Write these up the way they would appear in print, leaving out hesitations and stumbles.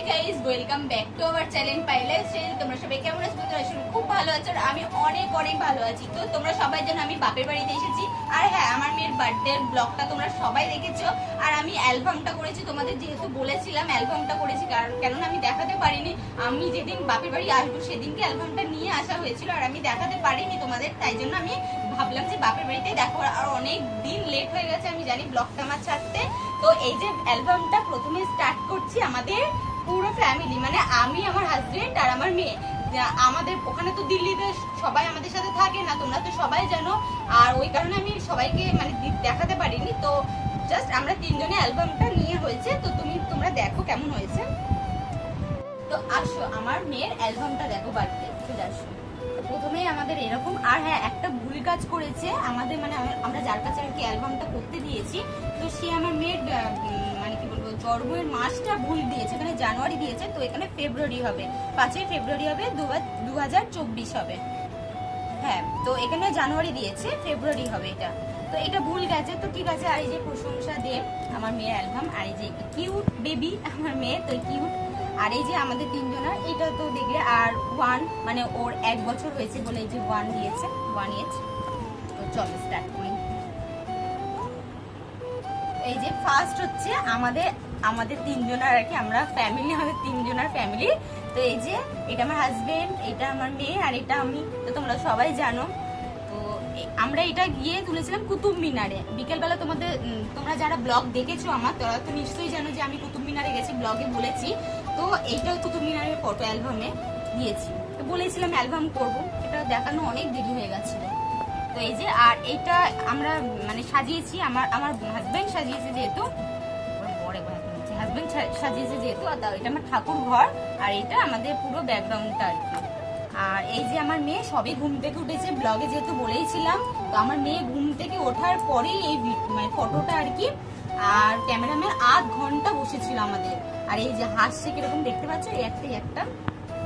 Hi guys, welcome back to our channel pi lifestyle. তোমরা সবাই কেমন আছো? তোমরা সবাই খুব ভালো আছো আর আমি অনেক অনেক ভালো আছি। তো তোমরা সবাই জানো আমি বাপের বাড়িতে এসেছি। আর হ্যাঁ, আমার মেয়ের বার্থডে ব্লগটা তোমরা সবাই দেখেছো। আর আমি অ্যালবামটা করেছি, তোমাদের যেহেতু বলেছিলাম অ্যালবামটা করেছি, কারণ আমি দেখাতে পারিনি। আমি যেদিন বাপের বাড়ি আসবো সেদিনকে অ্যালবামটা নিয়ে আসা হয়েছিল আর আমি দেখাতে পারিনি তোমাদের, তাই জন্য আমি ভাবলাম যে বাপের বাড়িতেই দেখো। আর অনেক দিন লেট হয়ে গেছে আমি জানি ব্লগটা আমার ছাড়তে। তো এই যে অ্যালবামটা প্রথমে স্টার্ট করছি আমাদের পুরো ফ্যামিলি, মানে আমি, আমার হাজবেন্ড আর আমার মেয়ে। আমাদের ওখানে তো দিল্লিতে সবাই আমাদের সাথে থাকে না, তোমরা তো সবাই জানো। আর ওই কারণে আমি সবাইকে মানে দেখাতে পারিনি। তো জাস্ট আমরা তিনজনে অ্যালবামটা নিয়ে হয়েছে। তো তোমরা দেখো কেমন হয়েছে। তো আসো আমার মেয়ের অ্যালবামটা দেখো, বাড়িতে চলে আসো। প্রথমেই আমাদের এরকম। আর হ্যাঁ, একটা ভুল কাজ করেছে আমাদের, মানে আমরা যার কাছে আর কি অ্যালবামটা করতে দিয়েছি, তো সে আমার মেয়ের মানে কি বলবো জন্মের মাসটা ভুল দিয়েছে। এখানে জানুয়ারি দিয়েছে, তো এখানে ফেব্রুয়ারি হবে, 5ই ফেব্রুয়ারি হবে, 2024 হবে। হ্যাঁ, তো এখানে জানুয়ারি দিয়েছে, ফেব্রুয়ারি হবে এটা। তো এটা ভুল গেছে, তো ঠিক আছে। আর এই যে প্রশংসা দেব আমার মেয়ের অ্যালবাম, আর এই যে কিউট বেবি আমার মেয়ে, তো কিউট। আর এই যে আমাদের তিনজনের, এটা তো দেখলে। আর 1 মানে ওর 1 বছর হয়েছে বলে এই যে 1 দিয়েছে, 1 এজ। তো চলো স্টার্ট করি। এই যে ফার্স্ট হচ্ছে আমাদের তিনজনের আর কি, আমরা ফ্যামিলি, আমাদের তিনজনের ফ্যামিলি। তো এই যে এটা আমার হাজবেন্ড, এটা আমার মেয়ে, আর এটা আমি। তো তোমরা সবাই জানো। তো আমরা এটা গিয়ে তুলেছিলাম কুতুব মিনারে বিকেলবেলা। তোমরা যারা ব্লগ দেখেছো আমার, তারা তো নিশ্চয়ই জানো যে আমি কুতুব মিনারে গেছি, ব্লগে বলেছি। তো এইটাও কুতুব মিনারের ফটো অ্যালবামে দিয়েছি। তো বলেছিলাম অ্যালবাম করব, এটা দেখানো অনেক দেরি হয়ে গেছিল। তো এই যে, আর এইটা আমরা মানে সাজিয়েছি, আমার হাজবেন্ড সাজিয়েছে যেহেতু, হাজবেন্ড সাজিয়েছে যেহেতু। এটা আমার ঠাকুর ঘর, আর এটা আমাদের পুরো ব্যাকগ্রাউন্ডটা আর কি। আর এই যে আমার মেয়ে সবে ঘুম থেকে উঠেছে, ব্লগে যেহেতু বলেইছিলাম। তো আমার মেয়ে ঘুম থেকে ওঠার পরেই এই মানে ফটোটা আর কি। আর ক্যামেরাম্যান 8 ঘন্টা বসেছিল আমাদের। আর এই যে হাসছে কিরকম দেখতে পাচ্ছ, এই একটা।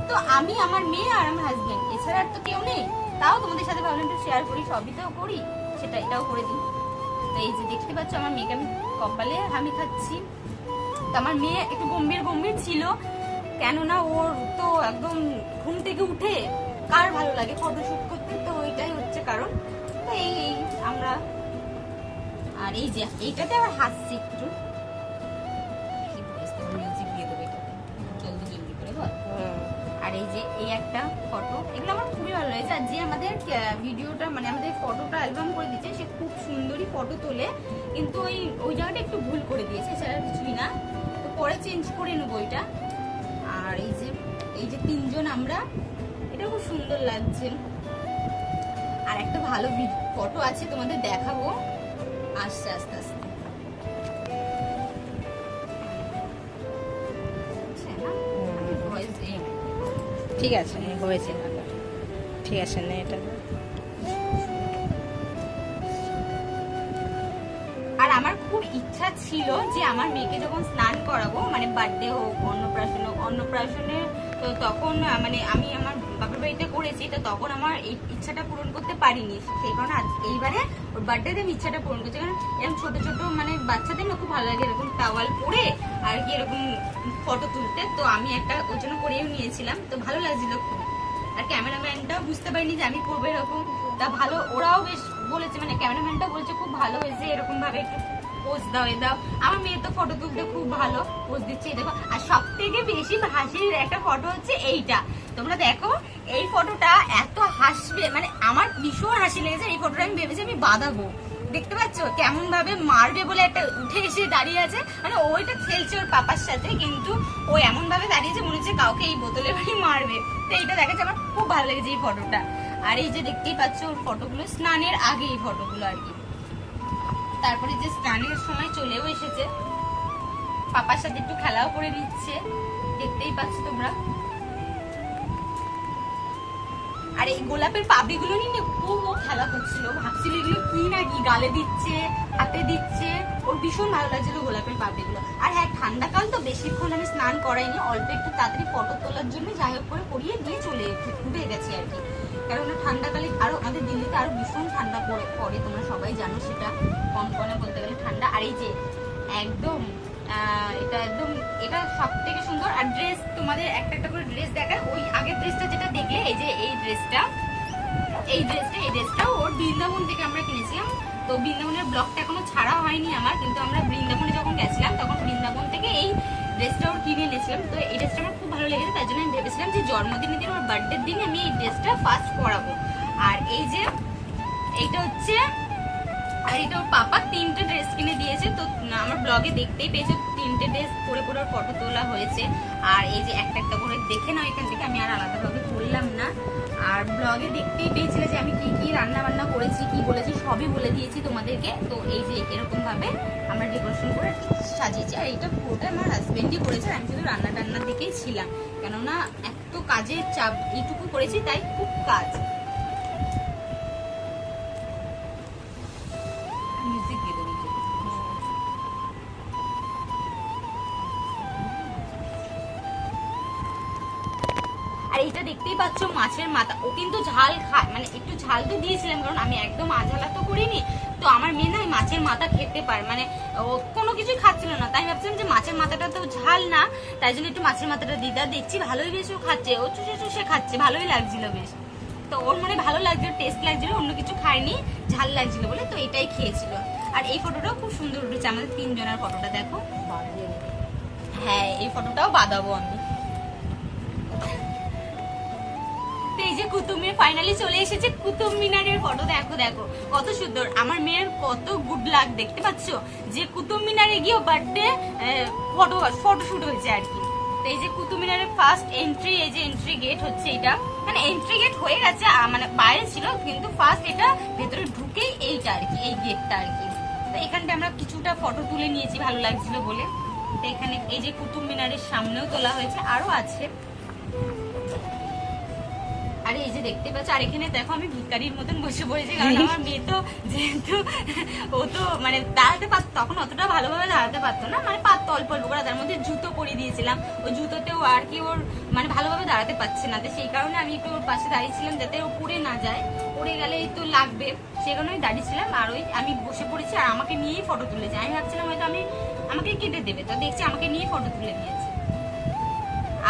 তো আমি, আমার মেয়ে আর আমার হাজবেন্ড, এছাড়া আর তো কেউ নেই। তাও তোমাদের সাথে ভাবলাম একটু শেয়ার করি, সবই তো করি, সেটা এটাও করে দিই। তো এই যে দেখতে পাচ্ছ আমার মেয়েকে আমি কপালে হামি খাচ্ছি। তো আমার মেয়ে একটু গম্ভীর ছিল, কেননা ওর তো একদম ঘুম থেকে উঠে কার ভালো লাগে ফটোশুট করতে, তো ওইটাই হচ্ছে কারণ। তো এই আমরা, আর এই যে এইটাতে আবার হাসছি একটু। মিউজিক দিয়ে দেবো এটাতে, জলদি করে বল। আর এই যে এই একটা ফটো, এগুলো আমার খুবই ভালো লেগেছে। আর যে আমাদের ভিডিওটা মানে আমাদের ফটোটা অ্যালবাম করে দিচ্ছে, সে খুব সুন্দরই ফটো তোলে, কিন্তু ওই জায়গাটা একটু ভুল করে দিয়েছে, সেটা কিছুই না। তো পরে চেঞ্জ করে নেবো এটা। আর এই যে তিনজন আমরা, এটা খুব সুন্দর লাগছে। আর একটা ভালো ফটো আছে, তোমাদের দেখাবো আস্তে আস্তে। ঠিক আছে, হয়েছে, ঠিক আছে না এটা। আর আমার খুব ইচ্ছা ছিল যে আমার মেয়েকে যখন স্নান করাবো, মানে বার্থডে হোক, অন্নপ্রাশনে, তো তখন মানে আমি আমার বাপের বাড়িতে করেছি, তো তখন আমার এই ইচ্ছাটা পূরণ করতে পারিনি। সেই কারণে এইবারে ওর বার্থডেতে আমি ইচ্ছাটা পূরণ করছি। কারণ এরকম ছোট ছোট মানে বাচ্চাদের না খুব ভালো লাগে এরকম টাওয়াল পরে আর কি এরকম ফটো তুলতে। তো আমি একটা ওর জন্য করেও নিয়েছিলাম, তো ভালো লাগছিল খুব। আর ক্যামেরাম্যানটাও বুঝতে পারিনি যে আমি করবো এরকম, তা ভালো, ওরাও বেশ বলেছে, মানে ক্যামেরাম্যানটাও বলেছে খুব ভালো হয়েছে, এরকম ভাবে একটু পোজ দাও দাও। আমার মেয়ে তো ফটো তুলতে খুব ভালো পোজ দিচ্ছে, দেখো। আর সব থেকে বেশি হাসির একটা ফটো হচ্ছে এইটা, তোমরা দেখো। এই ফটোটা এত হাসবে, মানে আমার ভীষণ হাসি লেগেছে এই ফটোটা। আমি ভেবেছি আমি বাঁধাবো, দেখতে পাচ্ছ কেমন ভাবে মারবে বলে একটা উঠে এসে দাঁড়িয়ে আছে, মানে ওইটা খেলছে ওর পাপার সাথে, কিন্তু ও এমন ভাবে দাঁড়িয়েছে মনে হচ্ছে কাউকে এই বোতলে বাড়ি মারবে। তো এইটা দেখাচ্ছে, আমার খুব ভালো লেগেছে এই ফটোটা। আর এই যে দেখতেই পাচ্ছ ওর ফটোগুলো, স্নানের আগে এই ফটোগুলো আর কি। তারপরে যে স্নানের সময় চলেও এসেছে, পাপার সাথে একটু খেলাও করে দিচ্ছে, দেখতেই পাচ্ছ তোমরা। আর এই গোলাপের পাপড়িগুলো নিয়ে খুব ও খেলা করছিল, ভাবছিল এগুলো কি নাকি, গালে দিচ্ছে, হাতে দিচ্ছে, ওর ভীষণ ভালো লাগছিল গোলাপের পাপড়িগুলো। আর হ্যাঁ, ঠান্ডাকাল তো বেশিক্ষণ আমি স্নান করাইনি, অল্প একটু তাড়াতাড়ি ফটো তোলার জন্য যাই হোক করে করিয়ে দিয়ে চলে উঠে গেছি আর কি। কারণ ঠান্ডাকালে আরো আমাদের দিল্লিতে আরো ভীষণ ঠান্ডা পড়ে, তোমরা সবাই জানো সেটা, কনকনে বলতে গেলে ঠান্ডা। আর এই যে একদম এটা একদম, এটা সব থেকে সুন্দর। আর ড্রেস তোমাদের একটা একটা করে ড্রেস দেখায়। ওই আগের ড্রেসটা যেটা দেখলে, এই যে এই ড্রেসটা ওর বৃন্দাবন থেকে আমরা কিনেছিলাম। তো বৃন্দাবনের ব্লগটা এখনো ছাড়া হয়নি আমার, কিন্তু আমরা বৃন্দাবনে যখন গেছিলাম তখন বৃন্দাবন থেকে এই ড্রেসটা ওর কিনে এনেছিলাম। তো এই ড্রেসটা আমার খুব ভালো লেগেছে, তাই জন্য আমি ভেবেছিলাম যে জন্মদিনের দিন, ওর বার্থডের দিন আমি এই ড্রেসটা ফার্স্ট পরাবো। আর এই যে এইটা হচ্ছে, আর এটা ওর পাপা 3টে ড্রেস কিনে দিয়েছে। তো আমার ব্লগে দেখতেই পেয়েছো 3টে ড্রেস পরে পরে ওর ফটো তোলা হয়েছে। আর এই যে একটা একটা করে দেখে নাও এখান থেকে, আমি আর আলাদাভাবে করলাম না। আর ব্লগে দেখতেই পেয়েছিলে যে আমি কি কি রান্না বান্না করেছি, কি বলেছি, সবই বলে দিয়েছি তোমাদেরকে। তো এই যে এরকম ভাবে আমরা ডেকোরেশন করে সাজিয়েছি। আর এইটা পুরোটা আমার হাজবেন্ডই করেছে, আমি শুধু রান্না টান্নার দিকেই ছিলাম, কেননা এত কাজের চাপ, এইটুকু করেছি তাই খুব কাজ। মিউজিক দিয়ে দেবো। আর এটা দেখতেই পাচ্ছ মাছের মাথা, ও কিন্তু ঝাল খায়, মানে একটু ঝাল তো দিয়েছিলাম কারণ আমি একদম আঝালা তো করিনি। তো আমার মেয়ে না মাছের মাথা খেতে পারে, মানে ও কোনো কিছুই খাচ্ছিল না, তাই ভাবছিলাম যে মাছের মাথাটা তো ঝাল না, তাই জন্য একটু মাছের মাথাটা দিদা দেখছি ভালোই বেশ ও খাচ্ছে, ও চুষে চুষে খাচ্ছে, ভালোই লাগছিল বেশ। তো ওর মনে ভালো লাগছিল, টেস্ট লাগছিল, অন্য কিছু খায়নি, ঝাল লাগছিল বলে তো এটাই খেয়েছিল। আর এই ফটোটাও খুব সুন্দর উঠেছে, আমাদের 3 জনের ফটোটা দেখো। হ্যাঁ, এই ফটোটাও বাঁধাবো আমি। এই যে কুতুব মিনার ফাইনালি চলে এসেছে, কুতুব মিনারের ফটো দেখো, দেখো কত সুন্দর। আমার মেয়ের কত গুড লাক দেখতে পাচ্ছ যে কুতুব মিনারে গিয়ে বার্থডে ফটোশুট হয়েছে আর কি। তো এই যে কুতুব মিনারের ফার্স্ট এন্ট্রি, এই যে এন্ট্রি গেট হচ্ছে এটা, মানে এন্ট্রি গেট হয়ে গেছে, মানে বাইরে ছিল কিন্তু ফার্স্ট এটা ভেতরে ঢুকেই এইটা আর কি, এই গেটটা আর কি। তো এখানটা আমরা কিছুটা ফটো তুলে নিয়েছি ভালো লাগছিল বলে। তো এখানে এই যে কুতুব মিনারের সামনেও তোলা হয়েছে, আরো আছে। আরে এই যে দেখতে পাচ্ছ, আর এখানে দেখো আমি ভিখারির মতন বসে পড়েছি, কারণ আমার মেয়ে তো যেহেতু ও তো মানে দাঁড়াতে পারতো, তখন অতটা ভালোভাবে দাঁড়াতে পারতো না, মানে পারতো অল্প অল্প করে, তার মধ্যে জুতো পরিয়ে দিয়েছিলাম, ওই জুতোতেও আর কি ওর মানে ভালোভাবে দাঁড়াতে পারছে না, তো সেই কারণে আমি একটু ওর পাশে দাঁড়িয়েছিলাম যাতে ও পড়ে না যায়, পড়ে গেলেই তো লাগবে, সেই কারণে আমি দাঁড়িয়েছিলাম। আর ওই আমি বসে পড়েছি আর আমাকে নিয়েই ফটো তুলেছে, আমি ভাবছিলাম হয়তো আমাকে কেটে দেবে, তো দেখছি আমাকে নিয়ে ফটো তুলে নিয়েছে।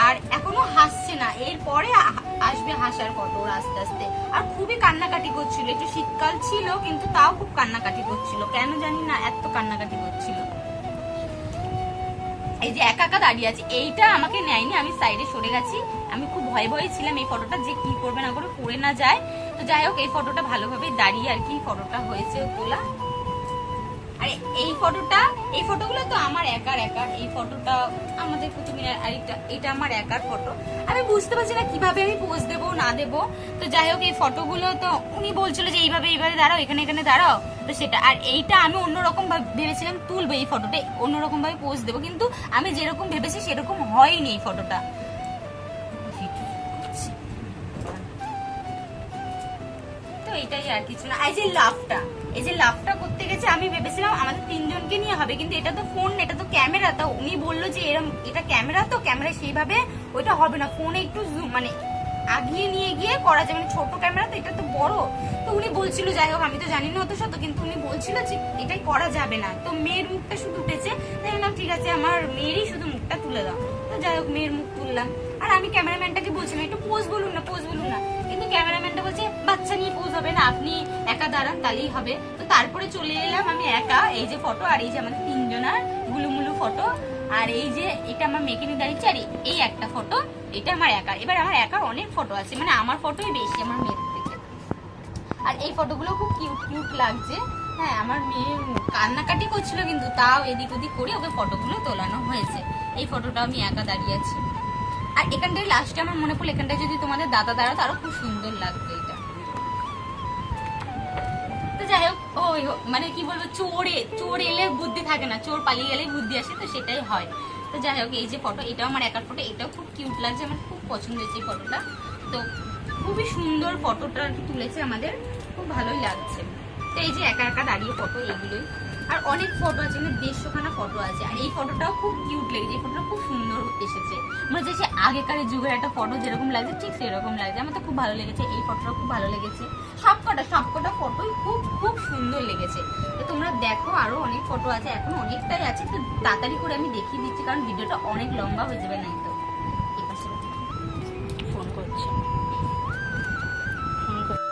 আর এখনো হাসছে না, এরপরে আসবে হাসার ফটো ওর আস্তে আস্তে। আর খুবই কান্নাকাটি করছিল, একটু শীতকাল ছিল কিন্তু তাও খুব কান্নাকাটি করছিল, কেন জানি না এত কান্নাকাটি করছিল। এই যে একা একা দাঁড়িয়ে আছে, এইটা আমাকে নেয়নি, আমি সাইডে সরে গেছি, আমি খুব ভয়ে ভয়ে ছিলাম এই ফটোটা যে কি করবে না করে পড়ে না যায়। তো যাই হোক এই ফটোটা ভালোভাবে দাঁড়িয়ে আর কি ফটোটা হয়েছে তোলা। আর এই ফটোগুলো তো আমার একার, এই ফটোটা আমাদের কুতুব মিনার, আর এটা আমার একার ফটো। আমি বুঝতে পারছি না কিভাবে আমি পোজ দেবো না দেবো। তো যাই হোক এই ফটোগুলো তো উনি বলছিল যে এইভাবে দাঁড়াও, এখানে দাঁড়াও, তো সেটা। আর এইটা আমি অন্যরকম ভেবেছিলাম তুলবো, এই ফটোটা অন্যরকম ভাবে পোজ দেবো, কিন্তু আমি যেরকম ভেবেছি সেরকম হয়নি এই ফটোটা। এটাই আর কিছু না। এই যে লাভটা করতে গেছে, আমি ভেবেছিলাম আমাদের 3 জনকে নিয়ে হবে, কিন্তু এটা তো ফোন, এটা তো ক্যামেরা। তো উনি বললো যে এরকম এটা ক্যামেরা, তো ক্যামেরা সেইভাবে ওইটা হবে না, ফোনে একটু মানে আগিয়ে নিয়ে গিয়ে করা যায়, মানে ছোট ক্যামেরা তো, এটা তো বড়। তো উনি বলছিল, যাই হোক আমি তো জানি না অত শত, কিন্তু উনি বলছিল যে এটাই করা যাবে না। তো মেয়ের মুখটা শুধু উঠেছে, তাই বললাম ঠিক আছে আমার মেয়েরই শুধু মুখটা তুলে দাও। তো যাই হোক মেয়ের মুখ তুললাম। আর আমি ক্যামেরাম্যানটাকে বলছিলাম একটু পোজ বলুন না, কিন্তু ক্যামেরাম্যানটা বলছে বাচ্চা নিয়ে পোজ হবে না, আপনি একা দাঁড়ান তাহলেই হবে। তো তারপরে চলে এলাম আমি একা, এই যে ফটো, আর এই যে আমাদের 3 জনের গুলুমুলু ফটো। আর এই যে এটা আমার মেয়েকে নিয়ে দাঁড়িয়েছে, আর এই একটা ফটো, এটা আমার একার। এবার আমার একার অনেক ফটো আছে, মানে আমার ফটোই বেশি আমার মেয়ের থেকে। আর এই ফটোগুলো খুব কিউট লাগছে। হ্যাঁ, আমার মেয়ে কান্নাকাটি করছিল কিন্তু তাও এদিক ওদিক করে ওকে ফটোগুলো তোলানো হয়েছে। এই ফটোটা আমি একা দাঁড়িয়ে আছি। আর এখানটায় লাস্টে আমার মনে পড়লো, এখানটায় যদি তোমাদের দাদা দাঁড়াতো আরো খুব সুন্দর লাগতো এটা। তো যাই হোক, ওই মানে কি বলবো, চোর এলে বুদ্ধি থাকে না, চোর পালিয়ে গেলেই বুদ্ধি আসে, তো সেটাই হয়। তো যাই হোক এই যে ফটো, এটাও আমার একার ফটো, এটাও খুব কিউট লাগছে, আমার খুব পছন্দ হয়েছে এই ফটোটা। তো খুবই সুন্দর ফটোটা তুলেছে আমাদের, খুব ভালোই লাগছে। তো এই যে একা একা দাঁড়িয়ে ফটো, এইগুলোই। আর অনেক ফটো আছে, মানে 150খানা ফটো আছে। আর এই ফটোটাও খুব কিউট লেগেছে, এই ফটোটা খুব সুন্দর এসেছে, মনে হচ্ছে সে আগেকার যুগের একটা ফটো যেরকম লাগছে ঠিক সেরকম লাগছে। আমার তো খুব ভালো লেগেছে, এই ফটোটাও খুব ভালো লেগেছে। সবকটা ফটোই খুব খুব সুন্দর লেগেছে। তো তোমরা দেখো, আরো অনেক ফটো আছে, এখন অনেকটাই আছে, তো তাড়াতাড়ি করে আমি দেখিয়ে দিচ্ছি কারণ ভিডিওটা অনেক লম্বা হয়ে যাবে। নাই তো ফোন করছে।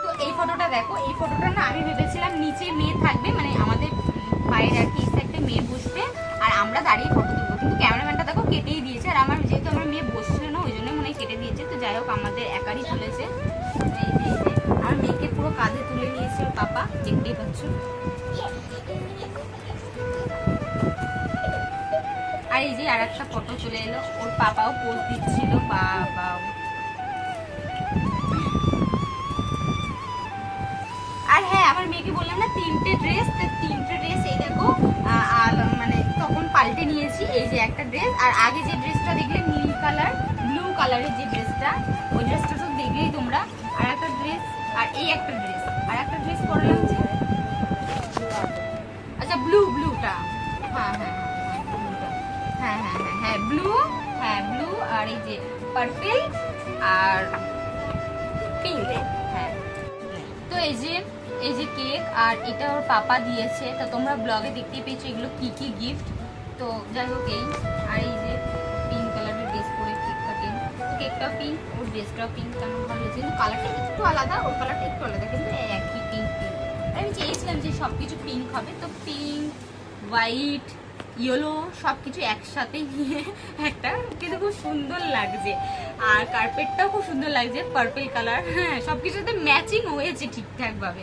তো এই ফটোটা দেখো, এই ফটোটা না আমি ভেবেছিলাম নিচে মেয়ে থাকবে, মানে আমাদের পায়ের আর কি একটা মেয়ে বসবে আর আমরা দাঁড়িয়ে ফটো তুলবো, কিন্তু ক্যামেরাম্যানটা দেখো কেটেই দিয়েছে। আর আমার যেহেতু আমার মেয়ে বসছিল না ওই জন্য মনে হয় কেটে দিয়েছে। তো যাই হোক আমাদের একারই তুলেছে। আমার মেয়েকে পুরো কাঁধে তুলে নিয়েছে ওর পাপা, দেখতেই পাচ্ছ। আর এই যে আর একটা ফটো চলে এলো, ওর পাপাও পোজ দিচ্ছিল। বাবা, আর হ্যাঁ আমার মেয়েকে বললাম না তিনটে ড্রেস এই দেখো মানে তখন পাল্টে নিয়েছি। এই যে একটা ড্রেস, আর আগে যে ড্রেসটা দেখলে নীল কালার ব্লু কালারের যে ড্রেসটা, ওই ড্রেসটা তো দেখলেই তোমরা। আর একটা ড্রেস, আর এই একটা ড্রেস, আর একটা ড্রেস পরলাম যে আচ্ছা ব্লুটা, হ্যাঁ ব্লু, আর এই যে পার্পল আর পিঙ্ক। হ্যাঁ, তো এই যে কেক, আর এটা ওর পাপা দিয়েছে। তো তোমরা ব্লগে দেখতেই পেয়েছো এগুলো কি কি গিফট। তো যাই হোক এই, আর এই যে পিঙ্ক কালারের ড্রেস পরে কেক কাটিং, কেকটাও পিঙ্ক, ওর ড্রেসটাও পিঙ্ক, কেমন ভালো হয়েছে, কিন্তু কালারটা একটু আলাদা, ওর কালারটা একটু আলাদা, কিন্তু একই পিঙ্ক। আমি চেয়েছিলাম যে সবকিছু পিঙ্ক হবে, তো পিঙ্ক, হোয়াইট, ইয়েলো সবকিছু একসাথে নিয়ে একটা, কিন্তু খুব সুন্দর লাগছে। আর কার্পেটটাও খুব সুন্দর লাগছে, পার্পল কালার। হ্যাঁ, সবকিছুতে ম্যাচিং হয়েছে ঠিকঠাক ভাবে।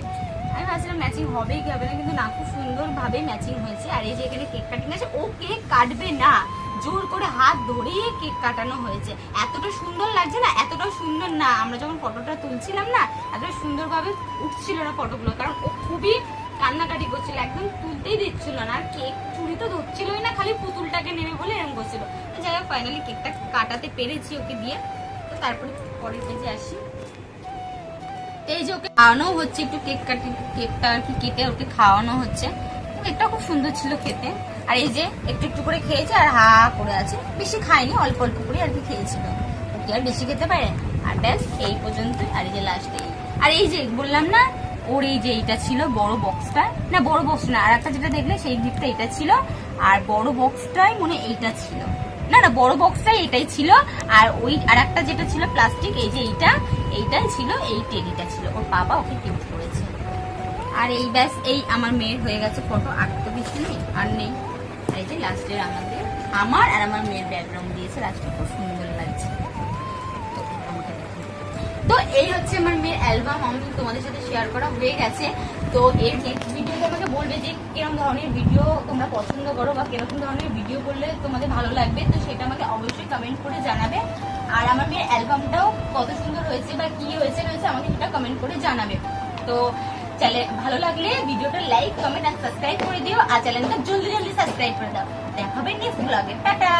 আমি ভাবছিলাম ম্যাচিং হবে কি হবে না, কিন্তু না, খুব সুন্দর ভাবে ম্যাচিং হয়েছে। আর এই যে এখানে কেক কাটিং আছে, ও কেক কাটবে না, জোর করে হাত ধরিয়ে কেক কাটানো হয়েছে। এতটা সুন্দর লাগছে না, এতটা সুন্দর না, আমরা যখন ফটোটা তুলছিলাম না এতটা সুন্দরভাবে উঠছিল না ফটোগুলো, কারণ ও খুবই কান্নাকাটি করছিল, একদম তুলতেই দিচ্ছিল না। আর কেক চুরি তো ধরছিলই না, খালি পুতুলটাকে নেবে বলে এরকম করছিল। যাই হোক ফাইনালি কেকটা কাটাতে পেরেছি ওকে দিয়ে। তো তারপরে পরের পেজে আসি। এই যে ওকে খাওয়ানো হচ্ছে, একটু কেকটা আর কি কেটে ওকে খাওয়ানো হচ্ছে। কেকটা খুব সুন্দর ছিল খেতে। আর এই যে একটু একটু করে খেয়েছে আর হা করে আছে, বেশি খায়নি, অল্প অল্প করে আর কি খেয়েছিল। ওকে আর বেশি খেতে পারে। আর ব্যাস এই পর্যন্ত। আর এই যে লাস্টে, আর এই যে বললাম না ওর এই যে এইটা ছিল বড় বক্সটা, না বড় বক্স না, আর একটা যেটা দেখলে সেই দিকটা এটা ছিল, আর বড় বক্সটাই মনে এইটা ছিল, না বড় বক্সটাই এটাই ছিল। আর ওই আর একটা যেটা ছিল প্লাস্টিক, এই যে এইটাই ছিল, এই টেডিটা ছিল, ওর বাবা ওকে গিফট করেছে। আর এই ব্যাস এই আমার মেয়ের হয়ে গেছে ফটো, আর তো কিছু নেই, আর নেই। আর এই যে লাস্টের আমার আর আমার মেয়ের ব্যাকগ্রাউন্ড দিয়েছে, লাস্টে খুব সুন্দর লাগছে। তো এই হচ্ছে আমার মেয়ের অ্যালবাম, আমি তোমাদের সাথে শেয়ার করা হয়ে গেছে। তো এর নেক্সট ভিডিওতে আমাকে বলবে যে কিরকম ধরনের ভিডিও তোমরা পছন্দ করো, বা কিরকম ধরনের ভিডিও করলে তোমাদের ভালো লাগবে, তো সেটা আমাকে অবশ্যই কমেন্ট করে জানাবে। আর আমার মেয়ের অ্যালবামটাও কত সুন্দর হয়েছে বা কি হয়েছে আমাকে সেটা কমেন্ট করে জানাবে। তো ভালো লাগলে ভিডিওটা লাইক, কমেন্ট আর সাবস্ক্রাইব করে দিও, আর চ্যানেলটা জলদি সাবস্ক্রাইব করে দাও। দেখা হবে নেক্সট ব্লগে। টাটা।